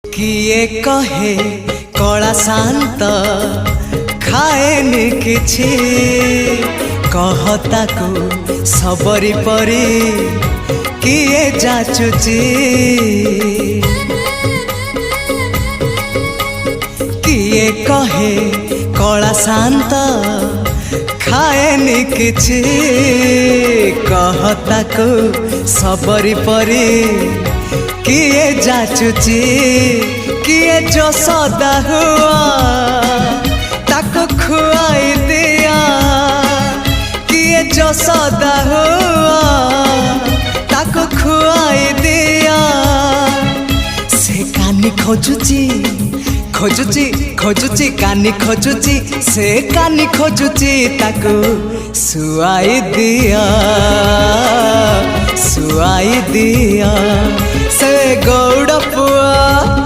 किए कहे कला शांत खाएनि किछि कहता को सबरी परी किए जाचुची किए कहे कला शांत खाएनि किछि कहता को सबरी परी किए जाचुची किए जो सदा हुआ ताको खुआई दिया किए जो सदा हुआ ताको खुआई दिया से कानी खोजुची खोजुची खोजुची कानी खोजुची से कानी खोजुची ताको सुआई दिया से गौड़ पुआ।